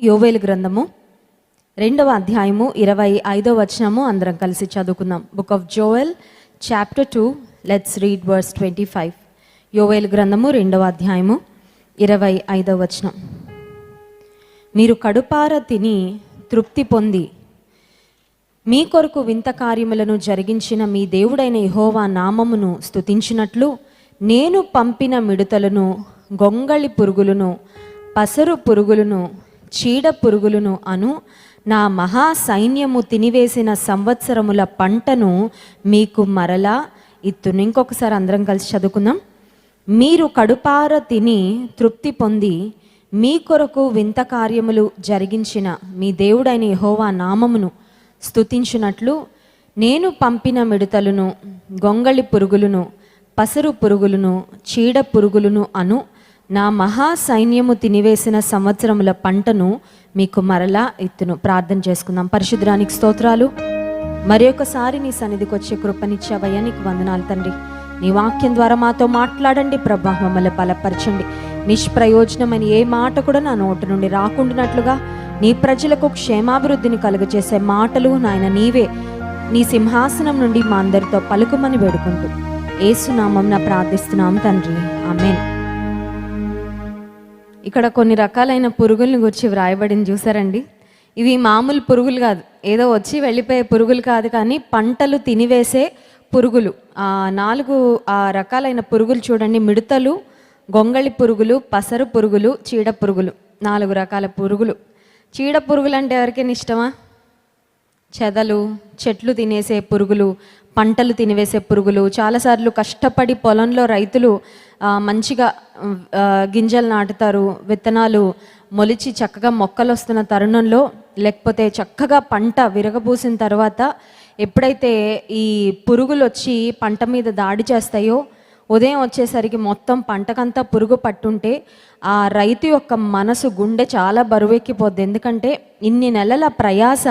యోవేలు గ్రంథము 2వ అధ్యాయము 25వ వచనము అందరం కలిసి చదువుకుందాం. Book of Joel chapter 2, let's read verse 25. యోవేలు గ్రంథము 2వ అధ్యాయము 25వ వచనం. మీరు కడుపార తిని తృప్తి పొంది మీ కొరకు వింత కార్యములను జరిగించిన మీ దేవుడైన యెహోవా నామమును స్తుతించినట్లు నేను పంపిన మిడతలను, గొంగళి పురుగులను, పసరు పురుగులను, చీడ పురుగులను అను నా మహా సైన్యము తినివేసిన సంవత్సరముల పంటను మీకు మరలా ఇత్తును. ఇంకొకసారి అందరం కలిసి చదువుకుందాం. మీరు కడుపార తిని తృప్తి పొంది మీ కొరకు వింత కార్యములు జరిగించిన మీ దేవుడైన యెహోవా నామమును స్తుతించినట్లు నేను పంపిన మిడతలను, గొంగళి పురుగులను, పసరు పురుగులను, చీడ పురుగులను అను నా మహా సైన్యము తినివేసిన సంవత్సరముల పంటను మీకు మరలా ఇత్తును. ప్రార్థన చేసుకుందాం. పరిశుద్ధానికి స్తోత్రాలు. మరి ఒకసారి నీ సన్నిధికి వచ్చే కృపనిచ్చావయ్యా, నీకు వందనాలు తండ్రి. నీ వాక్యం ద్వారా మాతో మాట్లాడండి ప్రభా, మమ్మల్ని బలపరచండి. నిష్ప్రయోజనమైన ఏ మాట కూడా నా నోటి నుండి రాకుండానట్లుగా నీ ప్రజలకు క్షేమాభివృద్ధిని కలుగజేసే మాటలు నాయన నీవే నీ సింహాసనం నుండి మా అందరితో పలుకుమని వేడుకుంటూ యేసునామమున ప్రార్థిస్తున్నాం తండ్రి, ఆమేన్. ఇక్కడ కొన్ని రకాలైన పురుగులను గురించి వ్రాయబడింది చూసారండి. ఇవి మామూలు పురుగులు కాదు, ఏదో వచ్చి వెళ్ళిపోయే పురుగులు కాదు, కానీ పంటలు తినివేసే పురుగులు. 4 రకాలైన పురుగులు చూడండి. మిడతలు, గొంగళి పురుగులు, పసరు పురుగులు, చీడ పురుగులు. 4 రకాల పురుగులు. చీడ పురుగులు అంటే ఎవరికైనా ఇష్టమా? చెదలు, చెట్లు తినేసే పురుగులు, పంటలు తినివేసే పురుగులు. చాలాసార్లు కష్టపడి పొలంలో రైతులు మంచిగా గింజలు నాటుతారు, విత్తనాలు మొలిచి చక్కగా మొక్కలు వస్తున్న తరుణంలో, లేకపోతే చక్కగా పంట విరగబూసిన తర్వాత ఎప్పుడైతే ఈ పురుగులు వచ్చి పంట మీద దాడి చేస్తాయో, ఉదయం వచ్చేసరికి మొత్తం పంటకంతా పురుగు పట్టుంటే ఆ రైతు యొక్క మనసు, గుండె చాలా బరువెక్కిపోద్ది. ఎందుకంటే ఇన్ని నెలల ప్రయాస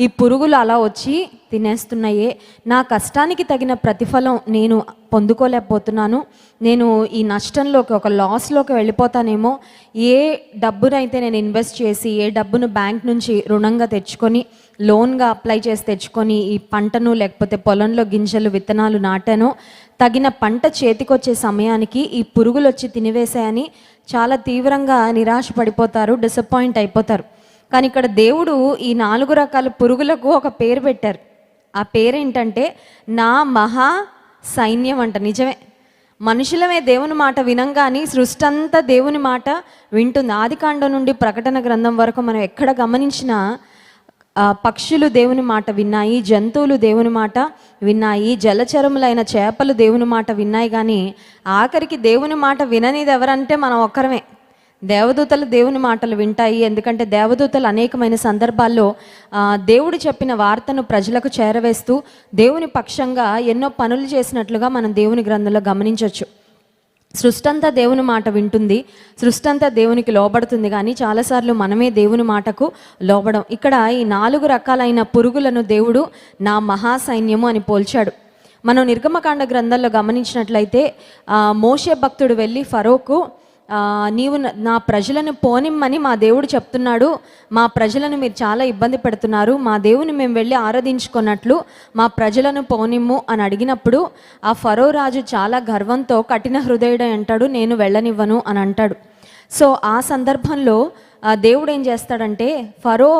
ఈ పురుగులు అలా వచ్చి తినేస్తున్నాయే, నా కష్టానికి తగిన ప్రతిఫలం నేను పొందుకోలేకపోతున్నాను, నేను ఈ నష్టంలోకి, ఒక లాస్లోకి వెళ్ళిపోతానేమో, ఏ డబ్బునైతే నేను ఇన్వెస్ట్ చేసి, ఏ డబ్బును బ్యాంక్ నుంచి రుణంగా తెచ్చుకొని, లోన్గా అప్లై చేసి తెచ్చుకొని ఈ పంటను, లేకపోతే పొలంలో గింజలు, విత్తనాలు నాటానో, తగిన పంట చేతికొచ్చే సమయానికి ఈ పురుగులు వచ్చి తినివేశాయని చాలా తీవ్రంగా నిరాశ పడిపోతారు, డిసప్పాయింట్ అయిపోతారు. కానీ ఇక్కడ దేవుడు ఈ 4 రకాల పురుగులకు ఒక పేరు పెట్టారు. ఆ పేరేంటంటే నా మహా సైన్యం అంట. నిజమే, మనుషులమే దేవుని మాట వినంగాని సృష్టి అంతా దేవుని మాట వింటుంది. ఆదికాండం నుండి ప్రకటన గ్రంథం వరకు మనం ఎక్కడ గమనించినా పక్షులు దేవుని మాట విన్నాయి, జంతువులు దేవుని మాట విన్నాయి, జలచరములైన చేపలు దేవుని మాట విన్నాయి. కానీ ఆఖరికి దేవుని మాట విననిది ఎవరంటే మనం ఒక్కరమే. దేవదూతలు దేవుని మాటలు వింటాయి, ఎందుకంటే దేవదూతలు అనేకమైన సందర్భాల్లో దేవుడు చెప్పిన వార్తను ప్రజలకు చేరవేస్తూ దేవుని పక్షంగా ఎన్నో పనులు చేసినట్లుగా మనం దేవుని గ్రంథంలో గమనించవచ్చు. సృష్టి అంతా దేవుని మాట వింటుంది, సృష్టి అంతా దేవునికి లోబడుతుంది, కానీ చాలాసార్లు మనమే దేవుని మాటకు లోబడం. ఇక్కడ ఈ 4 రకాలైన పురుగులను దేవుడు నా మహాసైన్యము అని పోల్చాడు. మనం నిర్గమకాండ గ్రంథంలో గమనించినట్లయితే మోషే భక్తుడు వెళ్ళి ఫరోకు, నీవు నా ప్రజలను పోనిమ్మని మా దేవుడు చెప్తున్నాడు, మా ప్రజలను మీరు చాలా ఇబ్బంది పెడుతున్నారు, మా దేవుని మేము వెళ్ళి ఆరాధించుకున్నట్లు మా ప్రజలను పోనిమ్ము అని అడిగినప్పుడు ఆ ఫరో రాజు చాలా గర్వంతో కఠిన హృదయుడు అంటాడు, నేను వెళ్ళనివ్వను అని అంటాడు. సో ఆ సందర్భంలో దేవుడు ఏం చేస్తాడంటే, ఫరో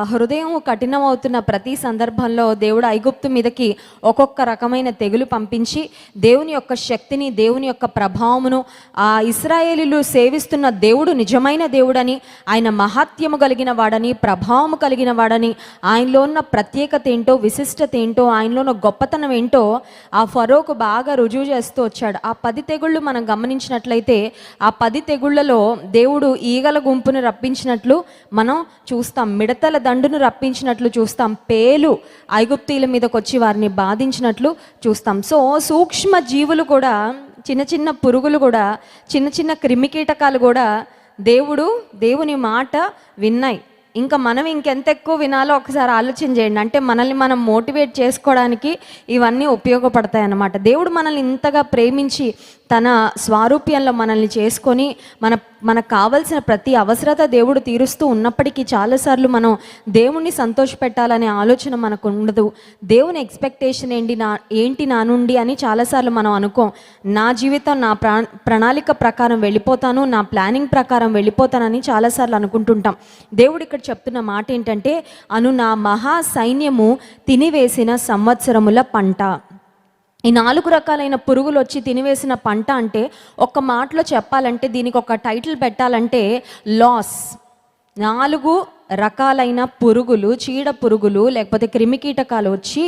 హృదయం కఠినమవుతున్న ప్రతి సందర్భంలో దేవుడు ఐగుప్తు మీదకి ఒక్కొక్క రకమైన తెగులు పంపించి దేవుని యొక్క శక్తిని, దేవుని యొక్క ప్రభావమును, ఆ ఇశ్రాయేలీలు సేవిస్తున్న దేవుడు నిజమైన దేవుడని, ఆయన మహాత్యము కలిగిన వాడని, ప్రభావము కలిగిన వాడని, ఆయనలో ఉన్న ప్రత్యేకత ఏంటో, విశిష్టత ఏంటో, ఆయనలో ఉన్న గొప్పతనం ఏంటో ఆ ఫరోకు బాగా రుజువు చేస్తూ వచ్చాడు. ఆ 10 తెగుళ్ళు మనం గమనించినట్లయితే ఆ 10 తెగుళ్లలో దేవుడు ఈగల గుంపును రప్పించినట్లు మనం చూస్తాం, మిడతల దండును రప్పించినట్లు చూస్తాం, పేలు ఐగుప్తీల మీదకి వచ్చి వారిని బాధించినట్లు చూస్తాం. సో సూక్ష్మ జీవులు కూడా, చిన్న చిన్న పురుగులు కూడా, చిన్న చిన్న క్రిమికీటకాలు కూడా దేవుని మాట విన్నాయి. ఇంకా మనం ఇంకెంత ఎక్కువ వినాలో ఒకసారి ఆలోచన చేయండి. అంటే మనల్ని మనం మోటివేట్ చేసుకోవడానికి ఇవన్నీ ఉపయోగపడతాయి అన్నమాట. దేవుడు మనల్ని ఇంతగా ప్రేమించి తన స్వారూప్యంలో మనల్ని చేసుకొని మనకు కావలసిన ప్రతి అవసరత దేవుడు తీరుస్తూ ఉన్నప్పటికీ చాలాసార్లు మనం దేవుణ్ణి సంతోషపెట్టాలనే ఆలోచన మనకు ఉండదు. దేవుని ఎక్స్పెక్టేషన్ ఏంటి నా నుండి అని చాలాసార్లు మనం అనుకోం. నా జీవితం నా ప్రణాళిక ప్రకారం వెళ్ళిపోతాను, నా ప్లానింగ్ ప్రకారం వెళ్ళిపోతానని చాలాసార్లు అనుకుంటుంటాం. దేవుడు ఇక్కడ చెప్తున్న మాట ఏంటంటే, నా మహా సైన్యము తినివేసిన సంవత్సరముల పంట. ఈ 4 రకాలైన పురుగులు వచ్చి తినివేసిన పంట అంటే, ఒక్క మాటలో చెప్పాలంటే, దీనికి ఒక టైటిల్ పెట్టాలంటే లాస్. 4 రకాలైన పురుగులు, చీడ పురుగులు లేకపోతే క్రిమికీటకాలు వచ్చి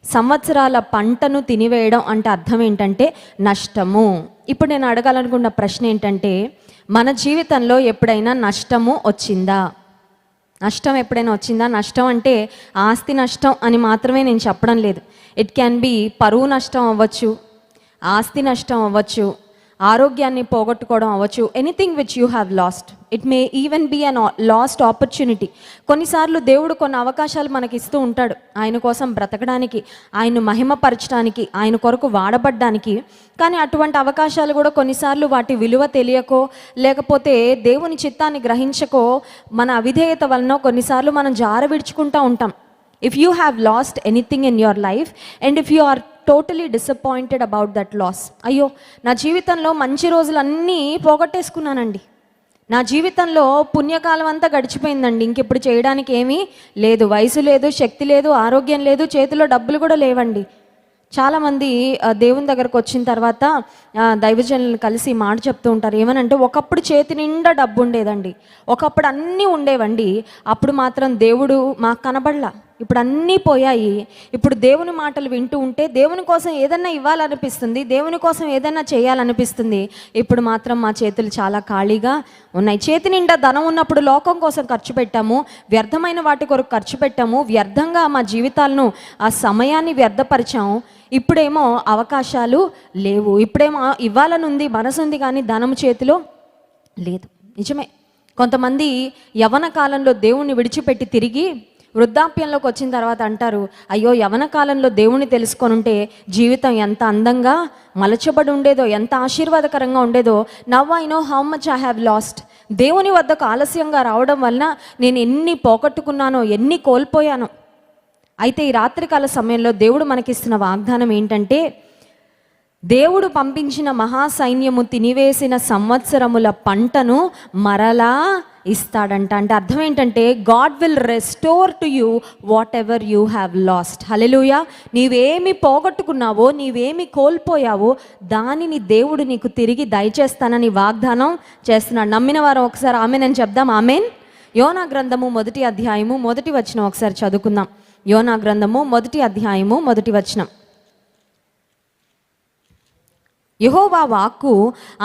సంవత్సరాల పంటను తినివేయడం అంటే అర్థం ఏంటంటే నష్టము. ఇప్పుడు నేను అడగాలనుకున్న ప్రశ్న ఏంటంటే, మన జీవితంలో ఎప్పుడైనా నష్టము వచ్చిందా? నష్టం ఎప్పుడైనా వచ్చిందా? నష్టం అంటే ఆస్తి నష్టం అని మాత్రమే నేను చెప్పడం లేదు. ఇట్ క్యాన్ బి పరువు నష్టం అవ్వచ్చు, ఆస్తి నష్టం అవ్వచ్చు, ఆరోగ్యాన్ని పోగొట్టుకోవడం అవ్వచ్చు. Anything which you have lost. It may even be an last opportunity. కొన్నిసార్లు దేవుడు కొన్ని అవకాశాలు మనకి ఇస్తూ ఉంటాడు, ఆయన కోసం బ్రతకడానికి, ఆయన్ను మహిమపరచడానికి, ఆయన కొరకు వాడబడ్డానికి. కానీ అటువంటి అవకాశాలు కూడా కొన్నిసార్లు వాటి విలువ తెలియకో లేకపోతే దేవుని చిత్తాన్ని గ్రహించకో మన అవిధేయత వలన కొన్నిసార్లు మనం జార విడుచుకుంటూ ఉంటాం. If you have lost anything in your life and if you are totally disappointed about that loss, అయ్యో నా జీవితంలో మంచి రోజులన్నీ పోగొట్టేసుకున్నానండి, నా జీవితంలో పుణ్యకాలం అంతా గడిచిపోయిందండి, ఇంకెప్పుడు చేయడానికి ఏమీ లేదు, వయసు లేదు, శక్తి లేదు, ఆరోగ్యం లేదు, చేతిలో డబ్బులు కూడా లేవండి. చాలామంది దేవుని దగ్గరకు వచ్చిన తర్వాత దైవజనులను కలిసి మాట చెప్తూ ఉంటారు. ఏమనంటే, ఒకప్పుడు చేతి నిండా డబ్బు ఉండేదండి, ఒకప్పుడు అన్నీ ఉండేవండి, అప్పుడు మాత్రం దేవుడు మాకు కనబడలా, ఇప్పుడు అన్నీ పోయాయి, ఇప్పుడు దేవుని మాటలు వింటూ ఉంటే దేవుని కోసం ఏదన్నా ఇవ్వాలనిపిస్తుంది, దేవుని కోసం ఏదన్నా చేయాలనిపిస్తుంది, ఇప్పుడు మాత్రం మా చేతులు చాలా ఖాళీగా ఉన్నాయి. చేతి నిండా ధనం ఉన్నప్పుడు లోకం కోసం ఖర్చు పెట్టాము, వ్యర్థమైన వాటి కొరకు ఖర్చు పెట్టాము, వ్యర్థంగా మా జీవితాలను ఆ సమయాన్ని వ్యర్థపరిచాము. ఇప్పుడేమో అవకాశాలు లేవు, ఇప్పుడేమో ఇవ్వాలని ఉంది, మనసు ఉంది, కానీ ధనం చేతిలో లేదు. నిజమే, కొంతమంది యవ్వన కాలంలో దేవుణ్ణి విడిచిపెట్టి తిరిగి వృద్ధాప్యంలోకి వచ్చిన తర్వాత అంటారు, అయ్యో యవ్వన కాలంలో దేవుణ్ణి తెలుసుకొని ఉంటే జీవితం ఎంత అందంగా మలచబడి ఉండేదో, ఎంత ఆశీర్వాదకరంగా ఉండేదో. Now I know how much I have lost. దేవుని వద్దకు ఆలస్యంగా రావడం వలన నేను ఎన్ని పోగొట్టుకున్నానో, ఎన్ని కోల్పోయానో. అయితే ఈ రాత్రికాల సమయంలో దేవుడు మనకిస్తున్న వాగ్దానం ఏంటంటే, దేవుడు పంపించిన మహాసైన్యము తినివేసిన సంవత్సరముల పంటను మరలా ఇస్తాడంట. అంటే అర్థం ఏంటంటే, God will restore to you whatever you have lost. Hallelujah. నీవేమి పోగొట్టుకున్నావో, నీవేమి కోల్పోయావో దానిని దేవుడు నీకు తిరిగి దయచేస్తానని వాగ్దానం చేస్తున్నాడు. నమ్మిన వారు ఒకసారి ఆమెన్ అని చెప్దాం. ఆమెన్. యోనా గ్రంథము 1వ అధ్యాయము 1వ వచనం ఒకసారి చదువుకుందాం. యోనా గ్రంథము 1వ అధ్యాయము 1వ వచనం. యెహోవా వాక్కు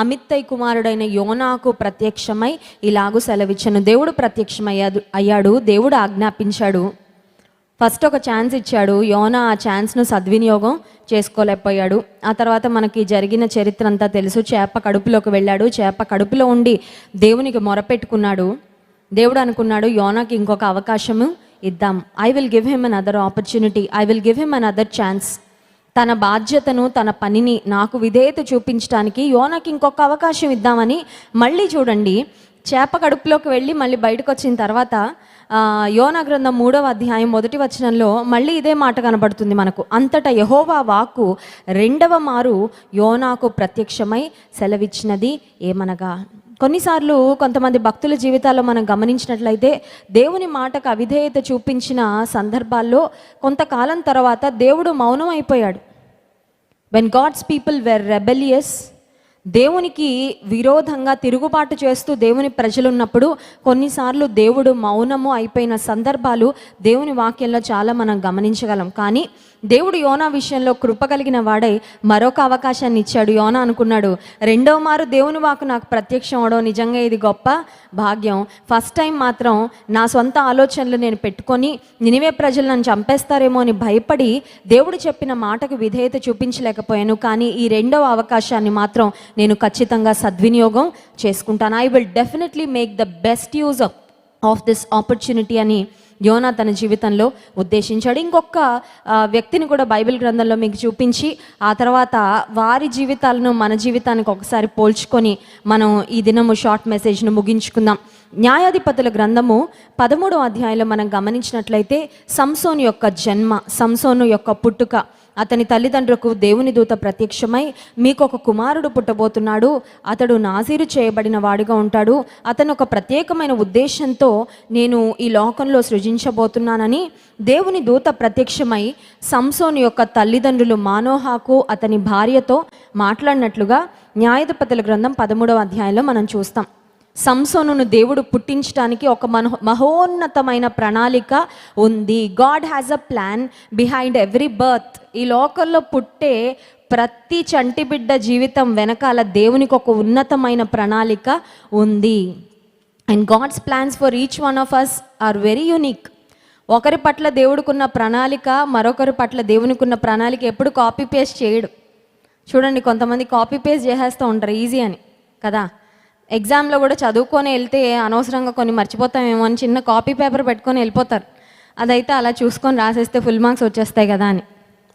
అమిత్తై కుమారుడైన యోనాకు ప్రత్యక్షమై ఇలాగూ సెలవిచ్చెను. దేవుడు ప్రత్యక్షమయ్యాడు, దేవుడు ఆజ్ఞాపించాడు. ఫస్ట్ ఒక ఛాన్స్ ఇచ్చాడు, యోనా ఆ ఛాన్స్ను సద్వినియోగం చేసుకోలేకపోయాడు. ఆ తర్వాత మనకి జరిగిన చరిత్ర అంతా తెలుసు. చేప కడుపులోకి వెళ్ళాడు, చేప కడుపులో ఉండి దేవునికి మొరపెట్టుకున్నాడు. దేవుడు అనుకున్నాడు, యోనాకి ఇంకొక అవకాశము ఇద్దాం. I will give him an other opportunity, I will give him an other chance. తన బాధ్యతను, తన పనిని నాకు విధేయత చూపించడానికి యోనాకి ఇంకొక అవకాశం ఇద్దామని మళ్ళీ చూడండి, చేప కడుపులోకి వెళ్ళి మళ్ళీ బయటకు వచ్చిన తర్వాత యోనా గ్రంథం 3వ అధ్యాయం 1వ వచనంలో మళ్ళీ ఇదే మాట కనబడుతుంది మనకు. అంతటా యెహోవా వాక్కు 2వ మారు యోనాకు ప్రత్యక్షమై సెలవిచ్చినది ఏమనగా. కొన్నిసార్లు కొంతమంది భక్తుల జీవితాల్లో మనం గమనించినట్లయితే దేవుని మాటకు అవిధేయత చూపించిన సందర్భాల్లో కొంతకాలం తర్వాత దేవుడు మౌనం అయిపోయాడు. When God's people were rebellious, దేవునికి విరోధంగా తిరుగుబాటు చేస్తూ దేవుని ప్రజలు ఉన్నప్పుడు కొన్నిసార్లు దేవుడు మౌనము అయిపోయిన సందర్భాలు దేవుని వాక్యంలో చాలా మనం గమనించగలం. కానీ దేవుడు యోనా విషయంలో కృప కలిగిన వాడై మరొక అవకాశాన్ని ఇచ్చాడు. యోనా అనుకున్నాడు, 2వ మారు దేవుని వాక్కు నాకు ప్రత్యక్షం అవడం నిజంగా ఇది గొప్ప భాగ్యం. ఫస్ట్ టైం మాత్రం నా సొంత ఆలోచనలు నేను పెట్టుకొని నినివే ప్రజలు నన్ను చంపేస్తారేమో అని భయపడి దేవుడు చెప్పిన మాటకు విధేయత చూపించలేకపోయాను. కానీ ఈ 2వ అవకాశాన్ని మాత్రం నేను ఖచ్చితంగా సద్వినియోగం చేసుకుంటాను. I will definitely make the best use of this opportunity అని యోనా తన జీవితంలో ఉద్దేశించాడు. ఇంకొక వ్యక్తిని కూడా బైబిల్ గ్రంథంలో మీకు చూపించి ఆ తర్వాత వారి జీవితాలను మన జీవితానికి ఒకసారి పోల్చుకొని మనం ఈ దినము షార్ట్ మెసేజ్ను ముగించుకుందాం. న్యాయాధిపతుల గ్రంథము 13వ అధ్యాయంలో మనం గమనించినట్లయితే సంసోను యొక్క జన్మ, సంసోను యొక్క పుట్టుక, అతని తల్లిదండ్రులకు దేవుని దూత ప్రత్యక్షమై మీకు ఒక కుమారుడు పుట్టబోతున్నాడు, అతడు నాజీరు చేయబడిన వాడిగా ఉంటాడు, అతను ఒక ప్రత్యేకమైన ఉద్దేశంతో నేను ఈ లోకంలో సృజించబోతున్నానని దేవుని దూత ప్రత్యక్షమై సంసోను యొక్క తల్లిదండ్రులు మానోహాకు అతని భార్యతో మాట్లాడినట్లుగా న్యాయాధిపతుల గ్రంథం 13వ అధ్యాయంలో మనం చూస్తాం. సంసోనును దేవుడు పుట్టించడానికి ఒక మహోన్నతమైన ప్రణాళిక ఉంది. God has a plan behind every birth. ఈ లోకంలో పుట్టే ప్రతి చంటి బిడ్డ జీవితం వెనకాల దేవునికి ఒక ఉన్నతమైన ప్రణాళిక ఉంది. And God's plans for each one of us are very unique. ఒకరి పట్ల దేవుడికున్న ప్రణాళిక మరొకరి పట్ల దేవునికున్న ప్రణాళిక ఎప్పుడు కాపీ పేస్ట్ చేయడు. చూడండి, కొంతమంది కాపీ పేస్ట్ చేసేస్తూ ఉంటారు ఈజీ అని కదా. ఎగ్జామ్లో కూడా చదువుకొని వెళ్తే అనవసరంగా కొన్ని మర్చిపోతామేమో అని చిన్న కాపీ పేపర్ పెట్టుకొని వెళ్ళిపోతారు. అదైతే అలా చూసుకొని రాసేస్తే ఫుల్ మార్క్స్ వచ్చేస్తాయి కదా అని,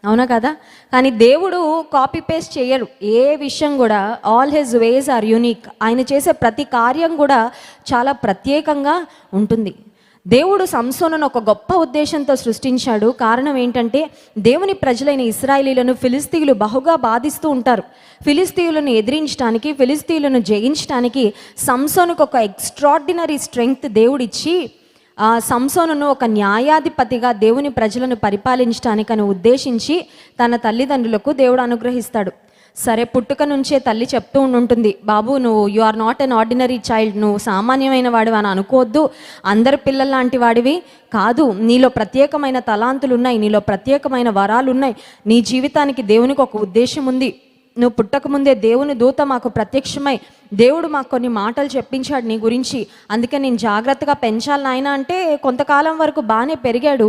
అవునా కదా. కానీ దేవుడు కాపీ పేస్ట్ చేయరు. ఏ విషయం కూడా all his ways are unique. ఆయన చేసే ప్రతి కార్యం కూడా చాలా ప్రత్యేకంగా ఉంటుంది. దేవుడు సంసోనును ఒక గొప్ప ఉద్దేశంతో సృష్టించాడు. కారణం ఏంటంటే దేవుని ప్రజలైన ఇశ్రాయేలీలను ఫిలిస్తీయులు బహుగా బాధిస్తూ ఉంటారు. ఫిలిస్తీయులను ఎదిరించడానికి, ఫిలిస్తీయులను జయించడానికి సంసోనుకు ఒక ఎక్స్ట్రాడినరీ స్ట్రెంగ్త్ దేవుడిచ్చి సంసోనును ఒక న్యాయాధిపతిగా దేవుని ప్రజలను పరిపాలించడానికని ఉద్దేశించి తన తల్లిదండ్రులకు దేవుడు అనుగ్రహిస్తాడు. సరే, పుట్టుక నుంచే తల్లి చెప్తూ ఉంటుంది, బాబు నువ్వు you are not an ordinary child, నువ్వు సామాన్యమైన వాడివి అని అనుకోవద్దు, అందరి పిల్లల లాంటి వాడివి కాదు, నీలో ప్రత్యేకమైన తలాంతులు ఉన్నాయి, నీలో ప్రత్యేకమైన వరాలు ఉన్నాయి, నీ జీవితానికి దేవునికి ఒక ఉద్దేశం ఉంది. నువ్వు పుట్టకముందే దేవుని దూత మాకు ప్రత్యక్షమై దేవుడు మాకు కొన్ని మాటలు చెప్పించాడు నీ గురించి, అందుకే నేను జాగ్రత్తగా పెంచాలి నాయన అంటే కొంతకాలం వరకు బాగానే పెరిగాడు.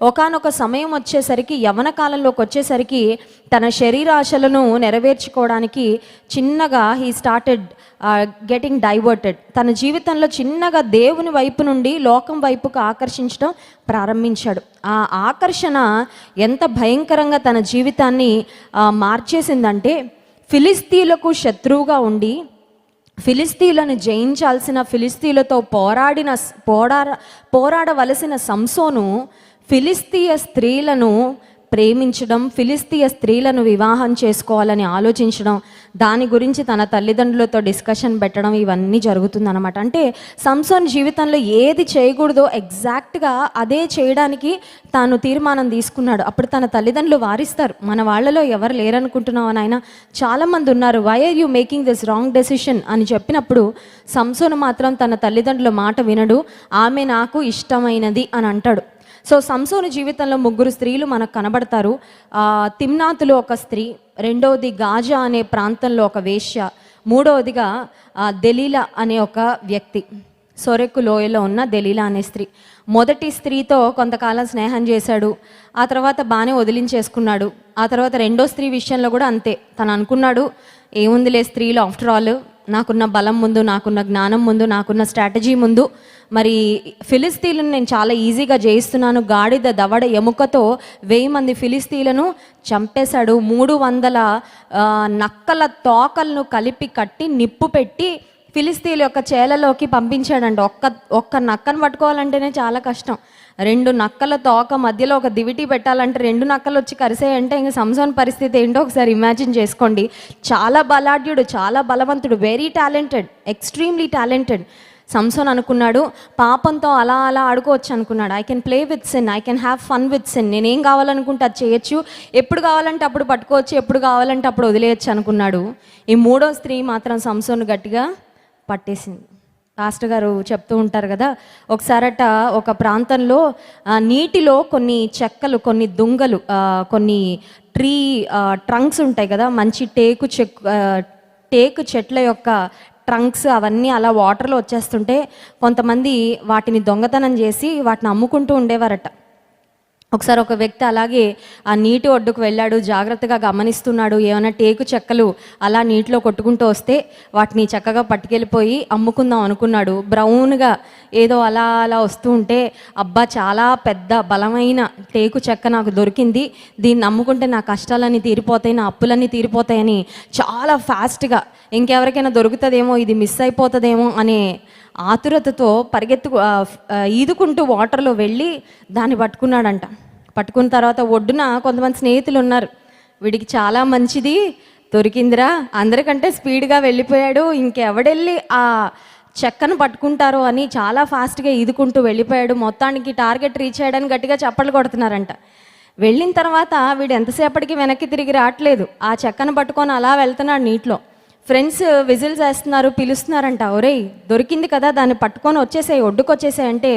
ఒకానొక సమయం వచ్చేసరికి, యవ్వన కాలంలోకి వచ్చేసరికి తన శరీరాశలను నెరవేర్చుకోవడానికి చిన్నగా హీ స్టార్టెడ్ గెటింగ్ డైవర్టెడ్. తన జీవితంలో చిన్నగా దేవుని వైపు నుండి లోకం వైపుకు ఆకర్షించడం ప్రారంభించాడు. ఆ ఆకర్షణ ఎంత భయంకరంగా తన జీవితాన్ని మార్చేసిందంటే, ఫిలిస్తీయులకు శత్రువుగా ఉండి ఫిలిస్తీయులను జయించాల్సిన, ఫిలిస్తీయులతో పోరాడవలసిన సంసోను ఫిలిస్తీయ స్త్రీలను ప్రేమించడం, ఫిలిస్తీయ స్త్రీలను వివాహం చేసుకోవాలని ఆలోచించడం, దాని గురించి తన తల్లిదండ్రులతో డిస్కషన్ పెట్టడం, ఇవన్నీ జరుగుతుందన్నమాట. అంటే సంసోన్ జీవితంలో ఏది చేయకూడదో ఎగ్జాక్ట్గా అదే చేయడానికి తాను తీర్మానం తీసుకున్నాడు. అప్పుడు తన తల్లిదండ్రులు వారిస్తారు, మన వాళ్ళలో ఎవరు లేరనుకుంటున్నావు అని. ఆయన చాలామంది ఉన్నారు, why are you making this wrong decision అని చెప్పినప్పుడు సంసోను మాత్రం తన తల్లిదండ్రుల మాట వినడు. ఆమె నాకు ఇష్టమైనది అని అంటాడు. సో సంసోను జీవితంలో 3 స్త్రీలు మనకు కనబడతారు. తిమ్నాతులో ఒక స్త్రీ, రెండవది గాజా అనే ప్రాంతంలో ఒక వేశ్య, మూడవదిగా దెలీలా అనే ఒక వ్యక్తి, సొరెక్కు లోయలో ఉన్న దెలీలా అనే స్త్రీ. మొదటి స్త్రీతో కొంతకాలం స్నేహం చేశాడు, ఆ తర్వాత బాగానే వదిలించేసుకున్నాడు. ఆ తర్వాత రెండో స్త్రీ విషయంలో కూడా అంతే. తను అనుకున్నాడు, ఏముందిలే స్త్రీలు, ఆఫ్టర్ ఆల్ నాకున్న బలం ముందు, నాకున్న జ్ఞానం ముందు, నాకున్న స్ట్రాటజీ ముందు మరి ఫిలిస్తీన్లను నేను చాలా ఈజీగా జయిస్తున్నాను. గాడిద దవడ ఎముకతో 1000 మంది ఫిలిస్తీన్లను చంపేశాడు. 300 నక్కల తోకలను కలిపి కట్టి నిప్పు పెట్టి ఫిలిస్తీన్ల యొక్క చేలలోకి పంపించాడంట. ఒక్క నక్కను పట్టుకోవాలంటేనే చాలా కష్టం. 2 నక్కల తోక మధ్యలో ఒక దివిటి పెట్టాలంటే 2 నక్కలు వచ్చి కరిసేయంటే ఇంక సంసోన్ పరిస్థితి ఏంటో ఒకసారి ఇమాజిన్ చేసుకోండి. చాలా బలాఢ్యుడు, చాలా బలవంతుడు, వెరీ టాలెంటెడ్, ఎక్స్ట్రీమ్లీ టాలెంటెడ్. సంసోన్ అనుకున్నాడు, పాపంతో అలా ఆడుకోవచ్చు అనుకున్నాడు. I can play with sin, I can have fun with sin. నేనేం కావాలనుకుంటే అది చేయొచ్చు, ఎప్పుడు కావాలంటే అప్పుడు పట్టుకోవచ్చు, ఎప్పుడు కావాలంటే అప్పుడు వదిలేయచ్చు అనుకున్నాడు. ఈ 3వ స్త్రీ మాత్రం సంసోన్ గట్టిగా పట్టేసింది. పాస్టర్ గారు చెప్తూ ఉంటారు కదా, ఒకసారట ఒక ప్రాంతంలో నీటిలో కొన్ని చెక్కలు, కొన్ని దుంగలు, కొన్ని ట్రీ ట్రంక్స్ ఉంటాయి కదా, మంచి టేకు చెట్ల యొక్క ట్రంక్స్ అవన్నీ అలా వాటర్లో వచ్చేస్తుంటే కొంతమంది వాటిని దొంగతనం చేసి వాటిని అమ్ముకుంటూ ఉండేవారట. ఒకసారి ఒక వ్యక్తి అలాగే ఆ నీటి ఒడ్డుకు వెళ్ళాడు, జాగ్రత్తగా గమనిస్తున్నాడు. ఏమైనా టేకు చెక్కలు అలా నీటిలో కొట్టుకుంటూ వస్తే వాటిని చక్కగా పట్టుకెళ్ళిపోయి అమ్ముకుందాం అనుకున్నాడు. బ్రౌన్గా ఏదో అలా అలా వస్తూ ఉంటే, అబ్బా చాలా పెద్ద బలమైన టేకు చెక్క నాకు దొరికింది, దీన్ని అమ్ముకుంటే నా కష్టాలన్నీ తీరిపోతాయి, నా అప్పులన్నీ తీరిపోతాయని చాలా ఫాస్ట్గా ఇంకెవరికైనా దొరుకుతుందేమో, ఇది మిస్ అయిపోతుందేమో అనే ఆతురతతో ఈదుకుంటూ వాటర్లో వెళ్ళి దాన్ని పట్టుకున్నాడంట. పట్టుకున్న తర్వాత ఒడ్డున కొంతమంది స్నేహితులు ఉన్నారు, వీడికి చాలా మంచిది దొరికిందిరా, అందరికంటే స్పీడ్గా వెళ్ళిపోయాడు, ఇంకెవడెళ్ళి ఆ చెక్కను పట్టుకుంటారో అని చాలా ఫాస్ట్గా ఈదుకుంటూ వెళ్ళిపోయాడు. మొత్తానికి టార్గెట్ రీచ్ అయ్యాడని గట్టిగా చప్పట్లు కొడుతున్నారంట. వెళ్ళిన తర్వాత వీడు ఎంతసేపటికి వెనక్కి తిరిగి రావట్లేదు, ఆ చెక్కను పట్టుకొని అలా వెళ్తున్నాడు నీటిలో. ఫ్రెండ్స్ విజిల్స్ వేస్తున్నారు, పిలుస్తున్నారంట, ఒరేయ్ దొరికింది కదా, దాన్ని పట్టుకొని వచ్చేసాయి, ఒడ్డుకు వచ్చేసాయి అంటే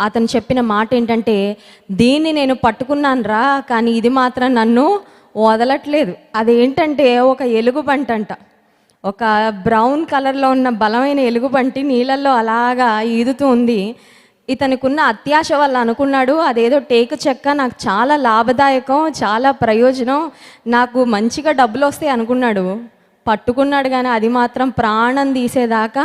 అతను చెప్పిన మాట ఏంటంటే, దీన్ని నేను పట్టుకున్నాను రా, కానీ ఇది మాత్రం నన్ను వదలట్లేదు. అదేంటంటే ఒక ఎలుగుబంటి అంట, ఒక బ్రౌన్ కలర్లో ఉన్న బలమైన ఎలుగుబంటి నీళ్ళల్లో అలాగా ఈదుతూ ఉంది. ఇతనికున్న అత్యాశ వల్ల అనుకున్నాడు, అదేదో టేకు చెక్క, నాకు చాలా లాభదాయకం, చాలా ప్రయోజనం, నాకు మంచిగా డబ్బులు వస్తాయి అనుకున్నాడు. పట్టుకున్నాడు కానీ అది మాత్రం ప్రాణం తీసేదాకా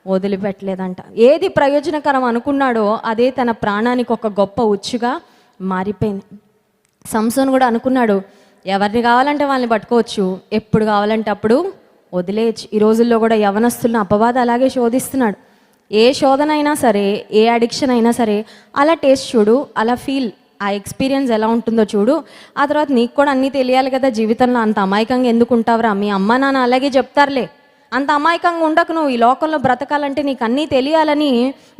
వదిలిపెట్టలేదంట. ఏది ప్రయోజనకరం అనుకున్నాడో అదే తన ప్రాణానికి ఒక గొప్ప ఉచ్చుగా మారిపోయింది. సంసోను కూడా అనుకున్నాడు, ఎవరిని కావాలంటే వాళ్ళని పట్టుకోవచ్చు, ఎప్పుడు కావాలంటే అప్పుడు వదిలేయచ్చు. ఈ రోజుల్లో కూడా యవనస్తులను అపవాదం అలాగే శోధిస్తున్నాడు. ఏ శోధన అయినా సరే, ఏ అడిక్షన్ అయినా సరే అలా టేస్ట్ చూడు, అలా ఫీల్, ఆ ఎక్స్పీరియన్స్ ఎలా ఉంటుందో చూడు, ఆ తర్వాత నీకు కూడా అన్నీ తెలియాలి కదా జీవితంలో. అంత అమాయకంగా ఎందుకు ఉంటావురా, మీ అమ్మ నాన్న అలాగే చెప్తారులే, అంత అమాయకంగా ఉండకు, నువ్వు ఈ లోకంలో బ్రతకాలంటే నీకు అన్నీ తెలియాలని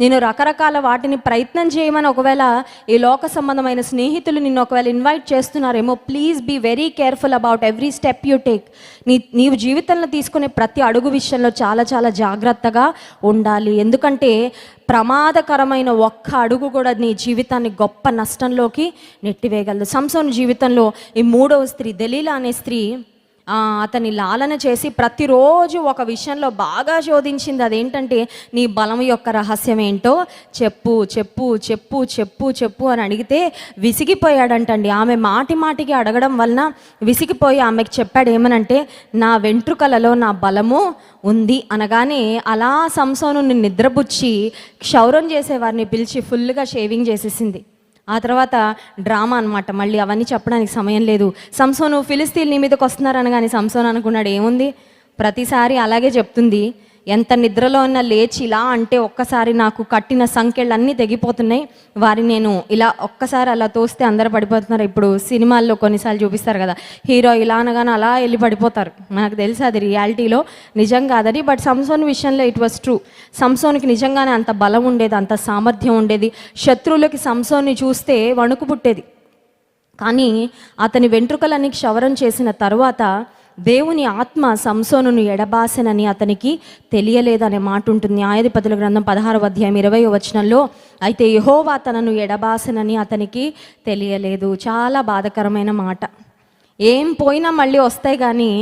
నేను రకరకాల వాటిని ప్రయత్నం చేయమని ఒకవేళ ఈ లోక సంబంధమైన స్నేహితులు నిన్ను ఒకవేళ ఇన్వైట్ చేస్తున్నారేమో, please be very careful about every step you take. నీవు జీవితంలో తీసుకునే ప్రతి అడుగు విషయంలో చాలా చాలా జాగ్రత్తగా ఉండాలి. ఎందుకంటే ప్రమాదకరమైన ఒక్క అడుగు కూడా నీ జీవితాన్ని గొప్ప నష్టంలోకి నెట్టివేయగలదు. సంసోను జీవితంలో ఈ మూడవ స్త్రీ దెలీలా అనే స్త్రీ అతన్ని లాలన చేసి ప్రతిరోజు ఒక విషయంలో బాగా శోధించింది. అదేంటంటే, నీ బలం యొక్క రహస్యం ఏంటో చెప్పు చెప్పు చెప్పు చెప్పు చెప్పు అని అడిగితే విసిగిపోయాడంటండి. ఆమె మాటి మాటికి అడగడం వలన విసిగిపోయి ఆమెకు చెప్పాడు ఏమనంటే, నా వెంట్రుకలలో నా బలము ఉంది అనగానే అలా సంసోను నిద్రపుచ్చి క్షౌరం చేసేవారిని పిలిచి ఫుల్గా షేవింగ్ చేసేసింది. ఆ తర్వాత డ్రామా అనమాట, మళ్ళీ అవన్నీ చెప్పడానికి సమయం లేదు. సంసోను ఫిలిస్తీన్లు నీ మీదకి వస్తున్నారు అనగానే సంసోను అనుకున్నాడు, ఏముంది ప్రతిసారి అలాగే చెప్తుంది, ఎంత నిద్రలో ఉన్న లేచి ఇలా అంటే ఒక్కసారి నాకు కట్టిన సంఖ్యలన్నీ తెగిపోతున్నాయి, వారిని నేను ఇలా ఒక్కసారి అలా తోస్తే అందరూ పడిపోతున్నారు. ఇప్పుడు సినిమాల్లో కొన్నిసార్లు చూపిస్తారు కదా, హీరో ఇలా అనగానే అలా వెళ్ళి పడిపోతారు. మనకు తెలుసు అది రియాలిటీలో నిజం కాదని, బట్ సంసోన్ విషయంలో ఇట్ వాస్ ట్రూ. సంసోన్కి నిజంగానే అంత బలం ఉండేది, అంత సామర్థ్యం ఉండేది. శత్రువులకి సంసోన్ని చూస్తే వణుకు పుట్టేది. కానీ అతని వెంట్రుకలన్నీ క్షవరం చేసిన తరువాత దేవుని ఆత్మ సంసోనును ఎడబాసెనని అతనికి తెలియలేదనే మాట ఉంటుంది. న్యాయాధిపతుల గ్రంథం 16వ అధ్యాయం 20వ వచనంలో, అయితే యెహోవా తనను ఎడబాసెనని అతనికి తెలియలేదు. చాలా బాధాకరమైన మాట. ఏం పోయినా మళ్ళీ వస్తాయి, కానీ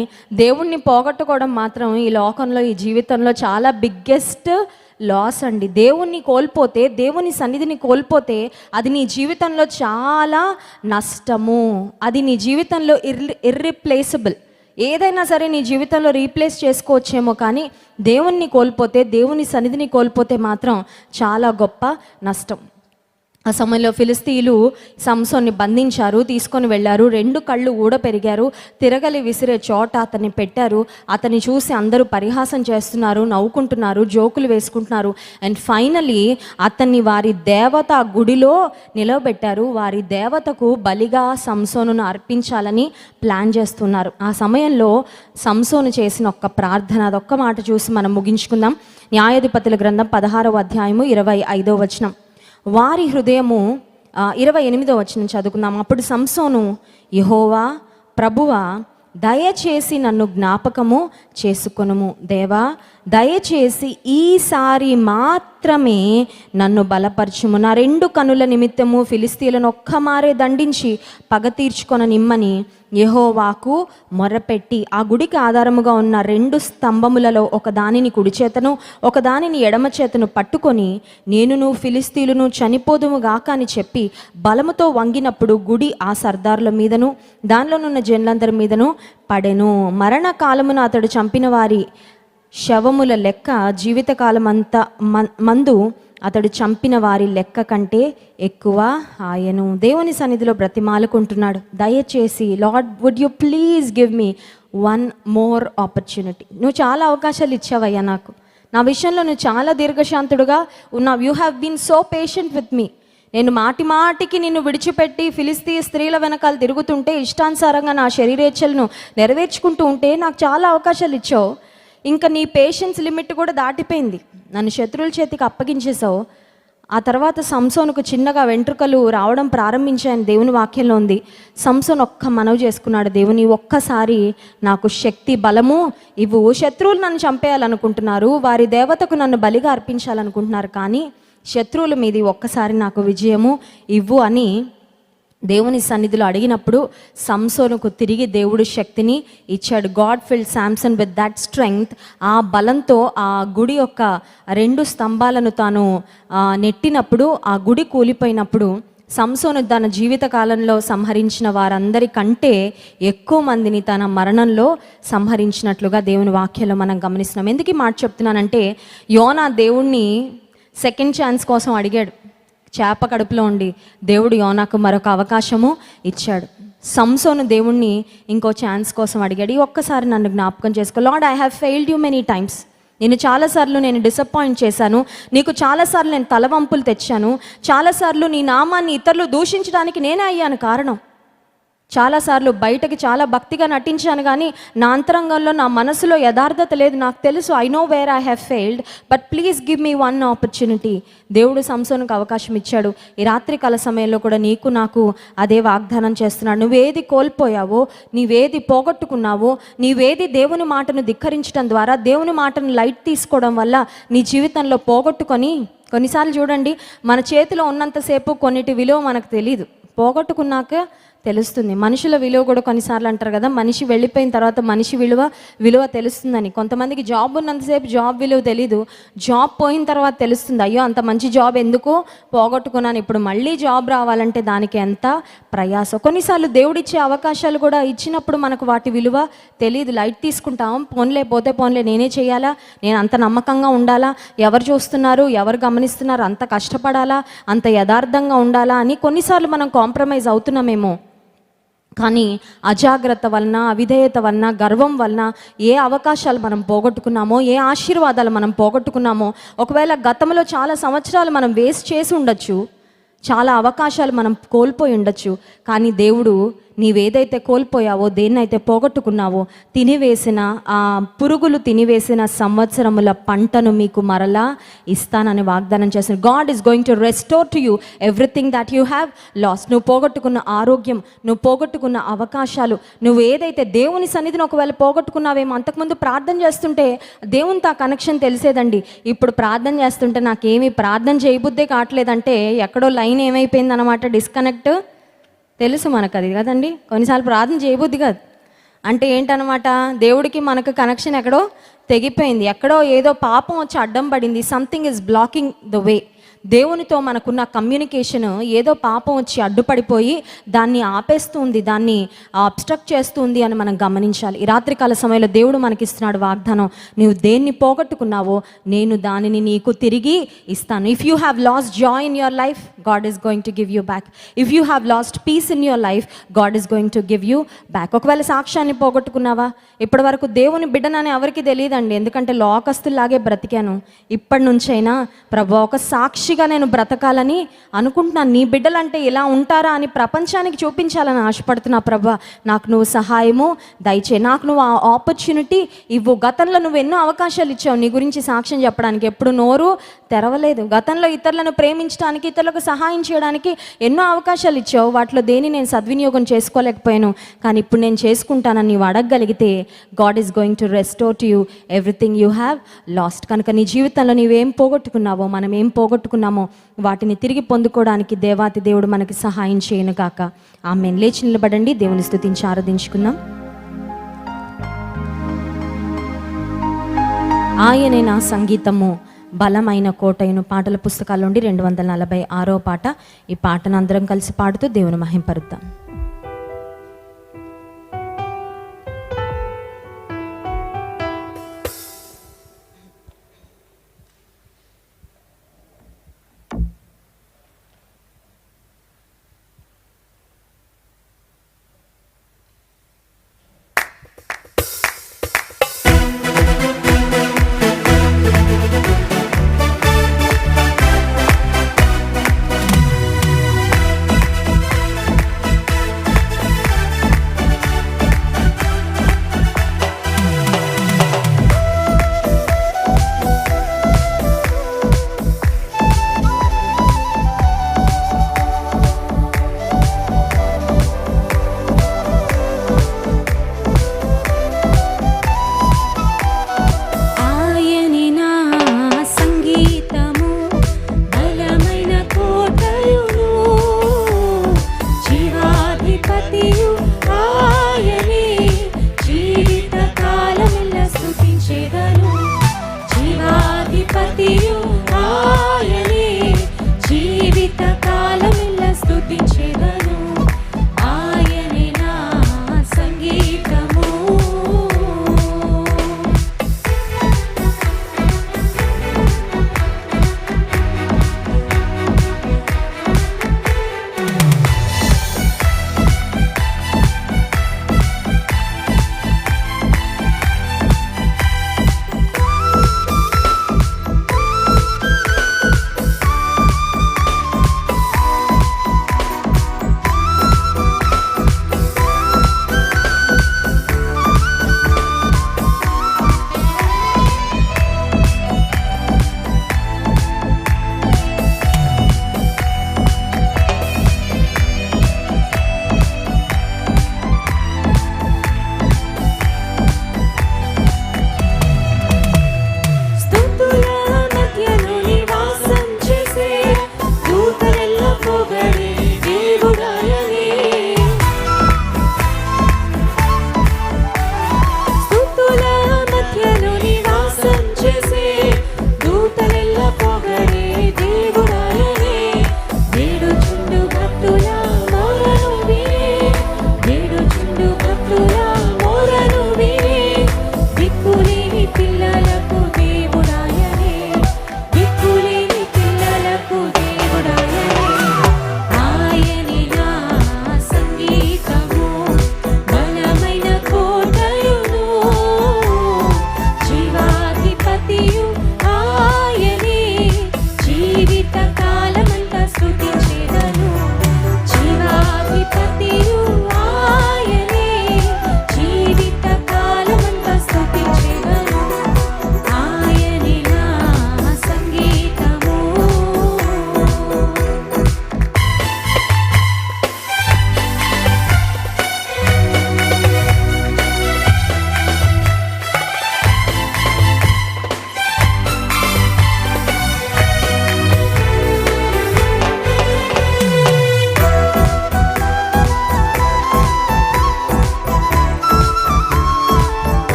దేవుణ్ణి పోగొట్టుకోవడం మాత్రం ఈ లోకంలో, ఈ జీవితంలో చాలా బిగ్గెస్ట్ లాస్ అండి. దేవుణ్ణి కోల్పోతే, దేవుని సన్నిధిని కోల్పోతే అది నీ జీవితంలో చాలా నష్టము. అది నీ జీవితంలో ఇర్రిప్లేసబుల్. ఏదైనా సరే నీ జీవితంలో రీప్లేస్ చేసుకోవచ్చేమో, కానీ దేవుణ్ణి కోల్పోతే, దేవుని సన్నిధిని కోల్పోతే మాత్రం చాలా గొప్ప నష్టం. ఆ సమయంలో ఫిలిస్తీయులు సంసోన్ని బంధించారు, తీసుకొని వెళ్ళారు. 2 కళ్ళు ఊడపెరిగారు, తిరగలి విసిరే చోట అతన్ని పెట్టారు. అతన్ని చూసి అందరూ పరిహాసం చేస్తున్నారు, నవ్వుకుంటున్నారు, జోకులు వేసుకుంటున్నారు. అండ్ ఫైనలీ అతన్ని వారి దేవత గుడిలో నిలవబెట్టారు. వారి దేవతకు బలిగా సంసోనును అర్పించాలని ప్లాన్ చేస్తున్నారు. ఆ సమయంలో సంసోను చేసిన ఒక్క ప్రార్థన, అదొక్క మాట చూసి మనం ముగించుకుందాం. న్యాయాధిపతుల గ్రంథం 16వ అధ్యాయము 25వ వచనం. వారి హృదయము 28వ వచనం చదువుకుందాం. అప్పుడు సంసోను, యెహోవా ప్రభువా, దయచేసి నన్ను జ్ఞాపకము చేసుకొనుము. దేవా, దయచేసి ఈసారి మాత్రమే నన్ను బలపరచుము. నా 2 కనుల నిమిత్తము ఫిలిస్తీయులను ఒక్కమారే దండించి పగ తీర్చుకొననిమ్మని యెహోవాకు మొరపెట్టి ఆ గుడికి ఆధారముగా ఉన్న 2 స్తంభములలో ఒక దానిని కుడి చేతను ఒక దానిని ఎడమ చేతను పట్టుకొని నేనును ఫిలిస్తీయులను చనిపోదుము గాక అని చెప్పి బలముతో వంగినప్పుడు గుడి ఆ సర్దారుల మీదను దానిలోనున్న జనులందరి మీదను పడెను. మరణకాలమున అతడు చంపిన వారి శవముల లెక్క జీవితకాలమంతా మందు అతడు చంపిన వారి లెక్క కంటే ఎక్కువ ఆయను. దేవుని సన్నిధిలో బ్రతిమాలుకుంటున్నాడు, దయచేసి Lord would you please give me 1 more opportunity. నువ్వు చాలా అవకాశాలు ఇచ్చావయ్యా నాకు, నా విషయంలో నువ్వు చాలా దీర్ఘశాంతుడుగా ఉన్నావు. You have been so patient with me. నేను మాటి మాటికి నిన్ను విడిచిపెట్టి ఫిలిస్తీయ స్త్రీల వెనకాల తిరుగుతుంటే, ఇష్టానుసారంగా నా శరీరేచ్ఛలను నెరవేర్చుకుంటూ ఉంటే నాకు చాలా అవకాశాలు ఇచ్చావు. ఇంకా నీ పేషెన్స్ లిమిట్ కూడా దాటిపోయింది, నన్ను శత్రువుల చేతికి అప్పగించేసావు. ఆ తర్వాత సంసోనుకు చిన్నగా వెంట్రుకలు రావడం ప్రారంభించాయని దేవుని వాక్యంలో ఉంది. సంసోన్ ఒక్క మనవి చేసుకున్నాడు, దేవుని ఒక్కసారి నాకు శక్తి బలము ఇవ్వు. శత్రువులు నన్ను చంపేయాలనుకుంటున్నారు, వారి దేవతకు నన్ను బలిగా అర్పించాలనుకుంటున్నారు, కానీ శత్రువుల మీది ఒక్కసారి నాకు విజయము ఇవ్వు అని దేవుని సన్నిధిలో అడిగినప్పుడు సంసోనుకు తిరిగి దేవుడు శక్తిని ఇచ్చాడు. God filled Samson with that strength. ఆ బలంతో ఆ గుడి యొక్క 2 స్తంభాలను తాను నెట్టినప్పుడు, ఆ గుడి కూలిపోయినప్పుడు సంసోను తన జీవిత కాలంలో సంహరించిన వారందరి కంటే ఎక్కువ మందిని తన మరణంలో సంహరించినట్లుగా దేవుని వాక్యంలో మనం గమనిస్తున్నాం. ఎందుకు ఈ మాట చెప్తున్నానంటే, యోనా దేవుణ్ణి సెకండ్ ఛాన్స్ కోసం అడిగాడు. చేప కడుపులో ఉండి దేవుడు యోనాకు మరొక అవకాశము ఇచ్చాడు. సంసోను దేవుణ్ణి ఇంకో ఛాన్స్ కోసం అడిగాడు, ఈ ఒక్కసారి నన్ను జ్ఞాపకం చేసుకో. Lord, I have failed you many times. నేను చాలాసార్లు డిసప్పాయింట్ చేశాను, నీకు చాలాసార్లు నేను తలవంపులు తెచ్చాను, చాలాసార్లు నీ నామాన్ని ఇతరులు దూషించడానికి నేనే అయ్యాను కారణం. చాలాసార్లు బయటకి చాలా భక్తిగా నటించాను, కానీ నా అంతరంగంలో నా మనసులో యథార్థత లేదు. నాకు తెలుసు, I know where I have failed, but please give me 1 opportunity. దేవుడు సంసోనుకు అవకాశం ఇచ్చాడు. ఈ రాత్రి కాల సమయంలో కూడా నీకు నాకు అదే వాగ్దానం చేస్తున్నాడు. నువ్వేది కోల్పోయావో, నీవేది పోగొట్టుకున్నావో, నీవేది దేవుని మాటను ధిక్కరించడం ద్వారా, దేవుని మాటను లైట్ తీసుకోవడం వల్ల నీ జీవితంలో పోగొట్టుకొని, కొన్నిసార్లు చూడండి, మన చేతిలో ఉన్నంతసేపు కొన్నిటి విలువ మనకు తెలీదు, పోగొట్టుకున్నాక తెలుస్తుంది. మనుషుల విలువ కూడా కొన్నిసార్లు అంటారు కదా, మనిషి వెళ్ళిపోయిన తర్వాత మనిషి విలువ తెలుస్తుందని. కొంతమందికి జాబ్ ఉన్నంతసేపు జాబ్ విలువ తెలీదు, జాబ్ పోయిన తర్వాత తెలుస్తుంది, అయ్యో అంత మంచి జాబ్ ఎందుకు పోగొట్టుకున్నాను, ఇప్పుడు మళ్ళీ జాబ్ రావాలంటే దానికి ఎంత ప్రయాసం. కొన్నిసార్లు దేవుడిచ్చే అవకాశాలు కూడా ఇచ్చినప్పుడు మనకు వాటి విలువ తెలియదు, లైట్ తీసుకుంటాం. పోన్లే పోతే పోన్లే, నేనే చేయాలా, నేను అంత నమ్మకంగా ఉండాలా, ఎవరు చూస్తున్నారు, ఎవరు గమనిస్తున్నారు, అంత కష్టపడాలా, అంత యథార్థంగా ఉండాలా అని కొన్నిసార్లు మనం కాంప్రమైజ్ అవుతున్నామేమో. కానీ అజాగ్రత్త వలన, అవిధేయత వలన, గర్వం వలన ఏ అవకాశాలు మనం పోగొట్టుకున్నామో, ఏ ఆశీర్వాదాలు మనం పోగొట్టుకున్నామో, ఒకవేళ గతంలో చాలా సంవత్సరాలు మనం వేస్ట్ చేసి ఉండొచ్చు, చాలా అవకాశాలు మనం కోల్పోయి ఉండొచ్చు, కానీ దేవుడు నీవేదైతే కోల్పోయావో, దేన్నైతే పోగొట్టుకున్నావో, తినివేసిన ఆ పురుగులు తినివేసిన సంవత్సరముల పంటను మీకు మరలా ఇస్తానని వాగ్దానం చేసిన. God is going to restore to you everything that you have last. నువ్వు పోగొట్టుకున్న ఆరోగ్యం, నువ్వు పోగొట్టుకున్న అవకాశాలు, నువ్వు ఏదైతే దేవుని సన్నిధిని ఒకవేళ పోగొట్టుకున్నావేమో, అంతకుముందు ప్రార్థన చేస్తుంటే దేవునితో ఆ కనెక్షన్ తెలిసేదండి. ఇప్పుడు ప్రార్థన చేస్తుంటే నాకేమీ ప్రార్థన చేయబుద్దే కావట్లేదంటే ఎక్కడో లైన్ ఏమైపోయింది అనమాట, డిస్కనెక్ట్. తెలుసు మనకు అది కదండి, కొన్నిసార్లు ప్రార్థన చేయబుద్ది కాదు అంటే ఏంటనమాట, దేవుడికి మనకు కనెక్షన్ ఎక్కడో తెగిపోయింది, ఎక్కడో ఏదో పాపం వచ్చి అడ్డం పడింది, something is blocking the way. దేవునితో మనకున్న కమ్యూనికేషన్ ఏదో పాపం వచ్చి అడ్డుపడిపోయి దాన్ని ఆపేస్తుంది, దాన్ని అబ్స్ట్రక్ట్ చేస్తుంది అని మనం గమనించాలి. ఈ రాత్రికాల సమయంలో దేవుడు మనకిస్తున్నాడు వాగ్దానం, నీవు దేన్ని పోగొట్టుకున్నావో నేను దానిని నీకు తిరిగి ఇస్తాను. If you have lost joy in your life, God is going to give you back. If you have lost peace in your life, God is going to give you back. ఒకవేళ సాక్ష్యాన్ని పోగొట్టుకున్నావా, ఇప్పటి వరకు దేవుని బిడ్డనని ఎవరికి తెలియదండి, ఎందుకంటే లోకస్తుల్లాగే బ్రతికాను. ఇప్పటి నుంచైనా ప్రభు ఒక సాక్షిగా నేను బ్రతకాలని అనుకుంటున్నాను, నీ బిడ్డలంటే ఇలా ఉంటారా అని ప్రపంచానికి చూపించాలని ఆశపడుతున్నా. ప్రభు నాకు నువ్వు సహాయము దయచే, నాకు నువ్వు ఆ ఆపర్చునిటీ ఇవ్వు. గతంలో నువ్వు ఎన్నో అవకాశాలు ఇచ్చావు నీ గురించి సాక్ష్యం చెప్పడానికి, ఎప్పుడు నోరు తెరవలేదు. గతంలో ఇతరులను ప్రేమించడానికి, ఇతరులకు సహాయం చేయడానికి ఎన్నో అవకాశాలు ఇచ్చావు, వాటిలో దేని నేను సద్వినియోగం చేసుకోలేకపోయాను, కానీ ఇప్పుడు నేను చేసుకుంటానని నీవు అడగగలిగితే God is going to restore to you everything you have lost. కనుక నీ జీవితంలో నీవేం పోగొట్టుకున్నావో, మనం ఏం పోగొట్టుకున్నామో వాటిని తిరిగి పొందుకోవడానికి దేవాతి దేవుడు మనకి సహాయం చేయను గాక. ఆమేన్. లేచి నిలబడండి, దేవుని స్తుతించి ఆరాధించుకుందాం. ఆయనే నా సంగీతము బలమైన కోటయును పాటల పుస్తకాల నుండి 246వ పాట. ఈ పాటను అందరం కలిసి పాడుతూ దేవుని మహింపరుద్దాం.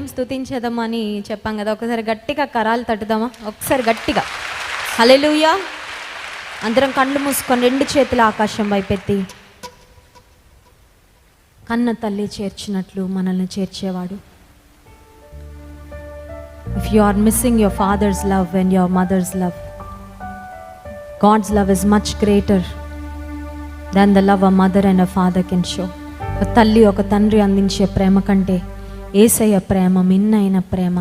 హల్లెలూయా స్తుతించేద్దామా అని చెప్పాం కదా. ఒకసారి గట్టిగా కరాలు తట్టుదామా? ఒకసారి గట్టిగా హల్లెలూయా. అందరం కళ్ళు మూసుకొని 2 చేతుల ఆకాశం వైపెత్తి, కన్న తల్లి చేర్చినట్లు మనల్ని చేర్చేవాడు. If you are missing your father's love and your mother's love, God's love is much greater than the love a mother and a father can show. ఒక తల్లి ఒక తండ్రి అందించే ప్రేమ కంటే యేసయ్య ప్రేమ మిన్నైన ప్రేమ,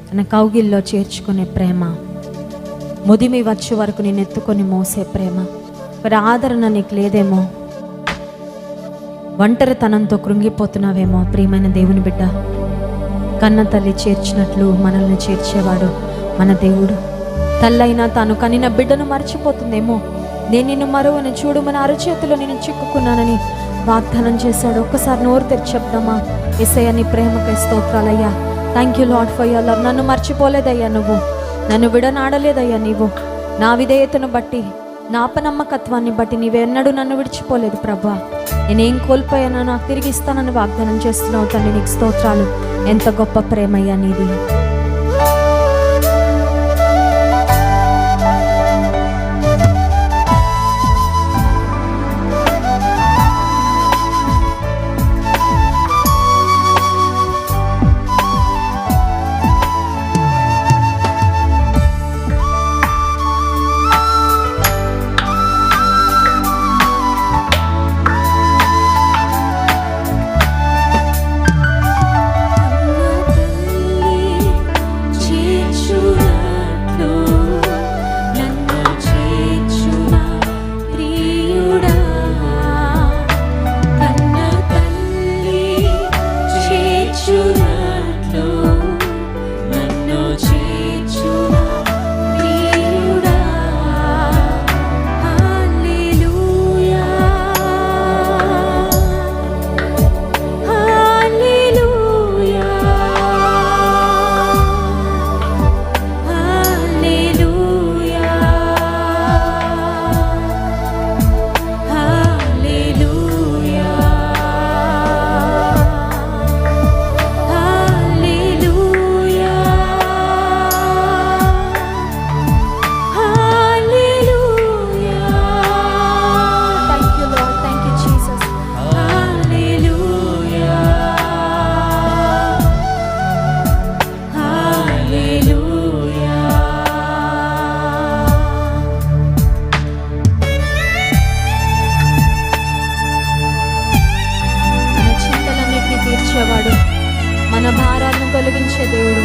తన కౌగిల్లో చేర్చుకునే ప్రేమ, ముదిమి వచ్చే వరకు నేను ఎత్తుకొని మోసే ప్రేమ. మరి ఆదరణ నీకు లేదేమో, ఒంటరితనంతో కృంగిపోతున్నావేమో. ప్రియమైన దేవుని బిడ్డ, కన్న తల్లి చేర్చినట్లు మనల్ని చేర్చేవాడు మన దేవుడు. తల్లైనా తాను కనిన బిడ్డను మర్చిపోతుందేమో. నేను నిన్ను మరువని చూడు, మన అరచేతిలో నేను చిక్కుకున్నానని వాగ్దానం చేశాడు. ఒక్కసారి నోరు తెరిచి చెప్దామా? యేసయ్య నీ ప్రేమకై స్తోత్రాలయ్యా. Thank you Lord for your love. నన్ను మర్చిపోలేదయ్యా, నువ్వు నన్ను విడనాడలేదయ్యా. నీవు నా విధేయతను బట్టి, నా అపనమ్మకత్వాన్ని బట్టి నీవెన్నడూ నన్ను విడిచిపోలేదు ప్రభా. నేనేం కోల్పోయానో నాకు తిరిగి ఇస్తానని వాగ్దానం చేస్తున్నావు తండ్రి. నీకు స్తోత్రాలు. ఎంత గొప్ప ప్రేమయ్యా నీది. మన భారాలను తొలగించే దేవుడు,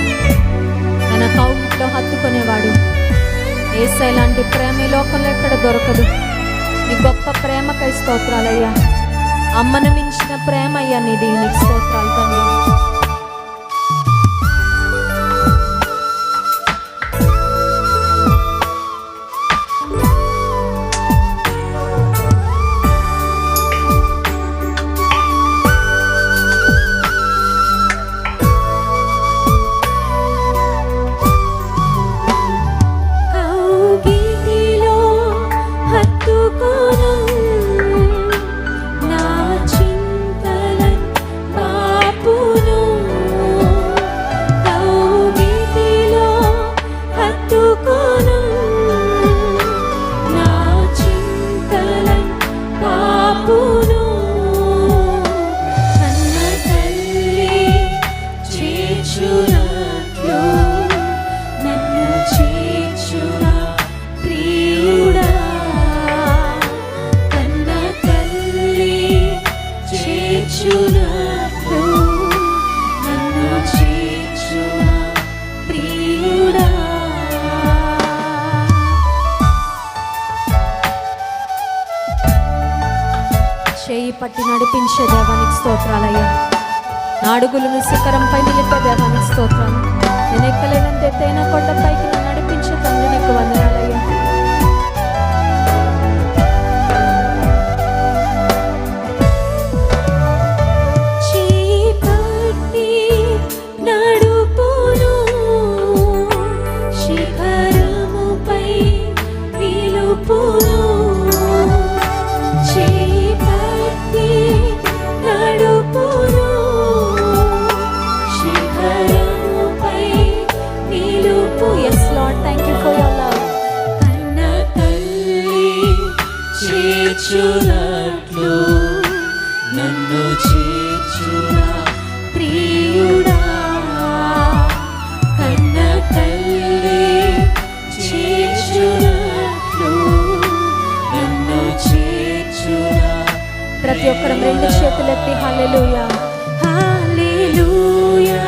తన కౌగిట్లో హత్తుకునేవాడు. యేసయ్య లాంటి ప్రేమ ఈ లోకంలో ఎక్కడ దొరకదు. నీ గొప్ప ప్రేమకై స్తోత్రాలయ్యా. అమ్మను మించిన ప్రేమ అయ్యా నీది. నీకు స్తోత్రాలు తండ్రి. చేయి పట్టి నడిపించే దేవానికి స్తోత్రాలయ్యా. నా అడుగులను శిఖరంపై నిలిపే దేవానికి స్తోత్రాలు. నేను ఎక్కలేనంత ఎత్తైన కొండపైకి నన్ను నడిపించే తండ్రి నీకు వందనాలయ్యా. శిఖరముపై చేర్చునట్లు నన్ను చేర్చునా ప్రియుడా, కన్న తల్లి చేర్చునట్లు నన్ను చేర్చునా. ప్రతి ఒక్కరం రెండు చేతులెత్తి హల్లెలూయా హల్లెలూయా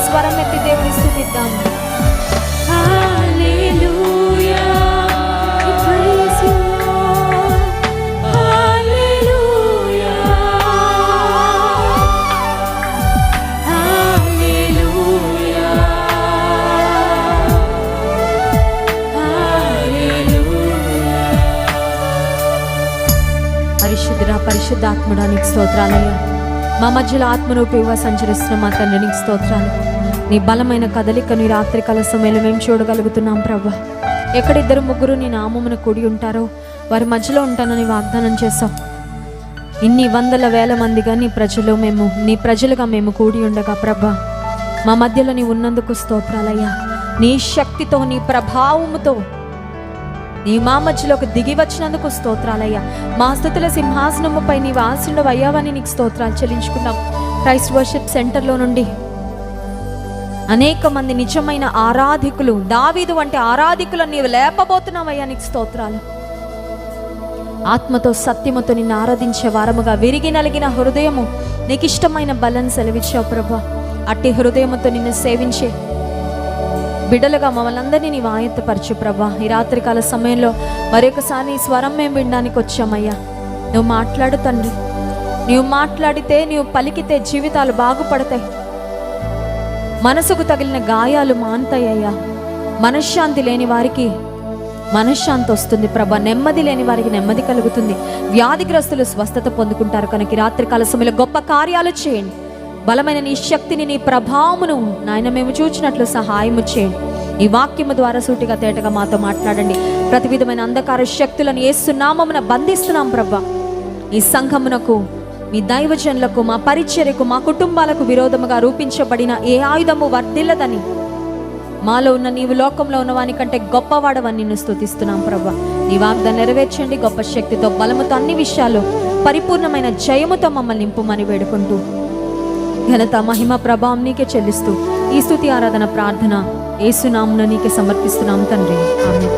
స్వరం ఎత్తి దేవుని స్తుతిద్దాం. హల్లెలూయా ప్రైజ్ యు హల్లెలూయా హల్లెలూయా హల్లెలూయా. పరిశుద్ధుడా, పరిశుద్ధాత్ముడా నీకు స్తోత్రాలయ్యా. మా మధ్యలో ఆత్మరూపిగా సంచరిస్తున్న మా తండ్రి నీకు స్తోత్రాలు. నీ బలమైన కదలికను ఈ రాత్రికాల సమయంలో మేము చూడగలుగుతున్నాం ప్రభా. ఎక్కడిద్దరు ముగ్గురు నీ నామమున కూడి ఉంటారో వారి మధ్యలో ఉంటానని వాగ్దానం చేశాం. ఇన్ని వందల వేల మందిగా నీ ప్రజలుగా మేము కూడి ఉండగా ప్రభా, మా మధ్యలో నీ ఉన్నందుకు స్తోత్రాలయ్యా. నీ శక్తితో నీ ప్రభావముతో నీ మా మధ్యలోకి దిగి వచ్చినందుకు స్తోత్రాలయ్యా. మా స్తుతుల సింహాసనముపై నీవు ఆసీనుడవు అయ్యావని నీకు స్తోత్రాలు చెల్లించుకున్నాం. క్రైస్ట్ వర్షిప్ సెంటర్లో నుండి అనేక మంది నిజమైన ఆరాధికులు, దావీదు వంటి ఆరాధికులను నీవు లేపబోతున్నావయ్యా. నీకు స్తోత్రాలు. ఆత్మతో సత్యముతో నిన్ను ఆరాధించే వారముగా విరిగి నలిగిన హృదయము నీకు ఇష్టమైన బలం సెలవిచ్చావు ప్రభా. అట్టి హృదయముతో నిన్ను సేవించే బిడ్డలుగా మమ్మల్ని అందరినీ నీవు ఆయత్తపరచు ప్రభా. ఈ రాత్రికాల సమయంలో మరొకసారి నీ స్వరం మేము వినడానికి వచ్చామయ్యా. నువ్వు మాట్లాడు తండ్రి. నీవు మాట్లాడితే, నీవు పలికితే జీవితాలు బాగుపడతాయి. మనసుకు తగిలిన గాయాలు మాన్తాయ్యా. మనశ్శాంతి లేని వారికి మనశ్శాంతి వస్తుంది ప్రభా. నెమ్మది లేని వారికి నెమ్మది కలుగుతుంది. వ్యాధిగ్రస్తులు స్వస్థత పొందుకుంటారు. కనుక ఈ రాత్రికాల సమయంలో గొప్ప కార్యాలు చేయండి. బలమైన నీ శక్తిని, నీ ప్రభావమును నాయన మేము చూచినట్లు సహాయము చేయండి. ఈ వాక్యము ద్వారా సూటిగా తేటగా మాతో మాట్లాడండి. ప్రతి విధమైన అంధకార శక్తులను యేసు నామమున బంధిస్తున్నాం ప్రభా. ఈ సంఘమునకు, మీ దైవజనులకు, మా పరిచర్యకు, మా కుటుంబాలకు విరోధముగా రూపించబడిన ఏ ఆయుధము వర్ధిల్లదని, మాలో ఉన్న నీవు లోకంలో ఉన్నవాని కంటే గొప్పవాడవని నిన్ను స్తుతిస్తున్నాం ప్రభా. నీ వాగ్దానం నెరవేర్చండి. గొప్ప శక్తితో, బలముతో, అన్ని విషయాలు పరిపూర్ణమైన జయముతో మమ్మల్ని నింపుమని వేడుకుంటూ ఘనత, మహిమ, ప్రభావం నీకే చెల్లిస్తూ ఈ స్తుతి, ఆరాధన, ప్రార్థన యేసు నామమున నీకే సమర్పిస్తున్నాం తండ్రి. ఆమేన్.